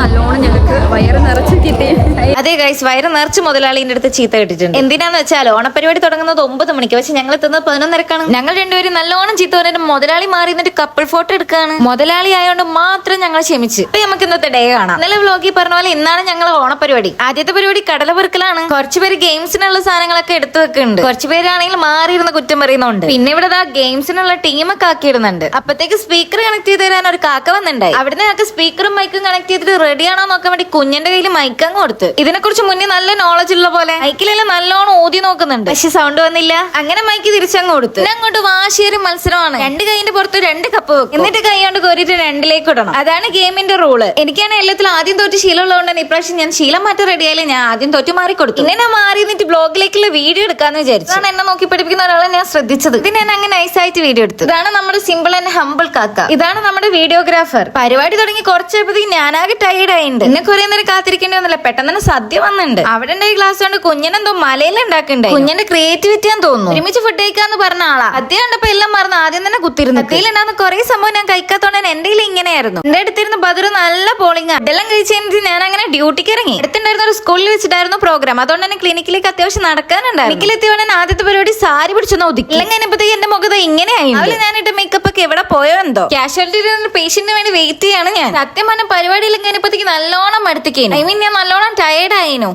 നല്ലോണം ഞങ്ങൾക്ക് വയറ് നിറച്ച് കിട്ടി. അതെ ഗൈസ്, വയറ് നിറച്ച് മുതലാളിന്റെ അടുത്ത് ചീത്ത കിട്ടിയിട്ടുണ്ട്. എന്തിനാന്ന് വെച്ചാൽ ഓണപരിപാടി തുടങ്ങുന്നത് 9 മണിക്ക്, പക്ഷെ ഞങ്ങൾ എത്തുന്നത് 11:30. ഞങ്ങൾ രണ്ടുപേരും നല്ലോണം ചീത്ത പറഞ്ഞിട്ട് മുതലാളി മാറി നിന്നിട്ട് കപ്പിൾ ഫോട്ടോ എടുക്കുകയാണ്. മുതലാളി ആയതുകൊണ്ട് മാത്രം ഞങ്ങൾ ക്ഷമിച്ച്. ഇപ്പൊ നമുക്ക് ഇന്നത്തെ ഡേ കാണാം. ഇന്നലെ വ്ലോഗിൽ പറഞ്ഞ പോലെ ഇന്നാണ് ഞങ്ങൾ ഓണപരിപാടി. ആദ്യത്തെ പരിപാടി കടല പെറുക്കലാണ്. കുറച്ചുപേര് ഗെയിംസിനുള്ള സാധനങ്ങളൊക്കെ എടുത്തു വെക്കുന്നുണ്ട്. കുറച്ചുപേരാണെങ്കിൽ മാറിയിരുന്ന കുറ്റം പറയുന്നുണ്ട്. പിന്നെ ഇവിടെ ഗെയിംസിനുള്ള ടീമൊക്കെ ആക്കിയിടുന്നുണ്ട്. അപ്പത്തേക്ക് സ്പീക്കർ കണക്ട് ചെയ്ത് തരാൻ ഒരു കാക്ക വന്നിട്ടുണ്ടായി. അവിടുന്ന് ഞങ്ങൾക്ക് സ്പീക്കറും മൈക്കും കണക്ട് ചെയ്തിട്ട് റെഡി ആണോ നോക്കാൻ വേണ്ടി കുഞ്ഞിന്റെ കയ്യിൽ മൈക്കങ്ങ് കൊടുത്ത്. ഇതിനെക്കുറിച്ച് മുന്നേ നല്ല നോളജ് ഉള്ള പോലെ മൈക്കിലെല്ലാം നല്ലോണം ഊതി നോക്കുന്നുണ്ട്, പക്ഷെ സൗണ്ട് വന്നില്ല. അങ്ങനെ മൈക്ക് തിരിച്ചങ്ങ് കൊടുത്തു. പിന്നെ അങ്ങോട്ട് വാശിയൊരു മത്സരമാണ്. 2 കൈന്റെ പുറത്ത് 2 കപ്പ് വെക്കും, എന്നിട്ട് കൈ കൊണ്ട് കോരിട്ട് 2ലേക്ക് ഇടണം. അതാണ് ഗെയിമിന്റെ റൂള്. എനിക്കാണ് എല്ലാത്തിലും ആദ്യം തോറ്റ് ശീലമുള്ളതുകൊണ്ട് തന്നെ ഇപ്രാവശ്യം ഞാൻ ശീലം മാറ്റം റെഡി ആയാലും ഞാൻ ആദ്യം തോറ്റ് മാറി കൊടുത്തു. പിന്നെ ഞാൻ മാറി നിന്നിട്ട് ബ്ലോഗിലേക്കുള്ള വീഡിയോ എടുക്കാന്ന് വിചാരിച്ചു. അതാണ് എന്നെ നോക്കി പഠിപ്പിക്കുന്ന ഒരാളെ ഞാൻ ശ്രദ്ധിച്ചത്. ഇത് ഞാൻ അങ്ങനെ നൈസായിട്ട് വീഡിയോ എടുത്തു. ഇതാണ് നമ്മുടെ സിമ്പിൾ ആൻഡ് ഹംബിൾ കാക്ക. ഇതാണ് നമ്മുടെ വീഡിയോഗ്രാഫർ. പരിപാടി തുടങ്ങി കുറച്ചപ്പോഴത്തേക്ക് ഞാനാകെ ടൈർഡ് ആയിട്ടുണ്ട്. എന്നെ കുറെ നേരം കാത്തിരിക്കേണ്ടി വന്നില്ല. പെട്ടെന്ന് തന്നെ സദ്യ വന്നിട്ടുണ്ട്. അവിടെ ഉണ്ടായി ഗ്ലാസ് കൊണ്ട് കുഞ്ഞനെന്തോ മലയിലുണ്ടാക്കുന്നുണ്ടായി. കുഞ്ഞിന്റെ ക്രിയേറ്റിവിറ്റി ആണെന്ന് തോന്നുന്നു. ഒരുമിച്ച് ഫുഡ് കഴിക്കാന്ന് പറഞ്ഞ ആളാ. സദ്യ കണ്ടപ്പോ എല്ലാം മറന്ന് ആദ്യം തന്നെ കുത്തിരുന്നു. സദ്യയിലുണ്ടാകുന്ന കുറെ സംഭവം ഞാൻ കഴിക്കാത്തോണ്ട് എന്റെ ഇങ്ങനെയായിരുന്നു. എന്റെ അടുത്തിരുന്ന് ബദർ നല്ല പോളിംഗ്. ഇതെല്ലാം കഴിച്ചു ഞാൻ അങ്ങനെ ഡ്യൂട്ടിക്ക് ഇറങ്ങി. അടുത്തുണ്ടായിരുന്ന ഒരു സ്കൂളിൽ വെച്ചിട്ടായിരുന്നു പ്രോഗ്രാം. അതുകൊണ്ട് തന്നെ ക്ലിനിക്കിലേക്ക് അത്യാവശ്യം നടക്കാനുണ്ടായിരുന്നു. ക്ലിനിക്കിലെത്തിയോടെ ആദ്യത്തെ പരിപാടി സാരി പിടിച്ചൊന്ന് ഒതുക്കി. ഇല്ലെങ്കിൽ കഴിഞ്ഞപ്പോഴത്തേക്ക് എന്റെ മുഖത്ത് ഇങ്ങനെയായി. അവള് ഞാനിട്ട് മേക്കപ്പ് ഒക്കെ എവിടെ പോയോ എന്തോ. കാഷ്വാലിറ്റി പേഷ്യന്റിന് വേണ്ടി വെയിറ്റ് ചെയ്യാണ് ഞാൻ. സത്യം പറഞ്ഞ പരിപാടിയിലും കഴിഞ്ഞപ്പോഴത്തേക്ക് നല്ലോണം മടുത്തിക്കേനു. ഐ മീൻ ഞാൻ നല്ലോണം ടയേർഡ് ആയിരുന്നു.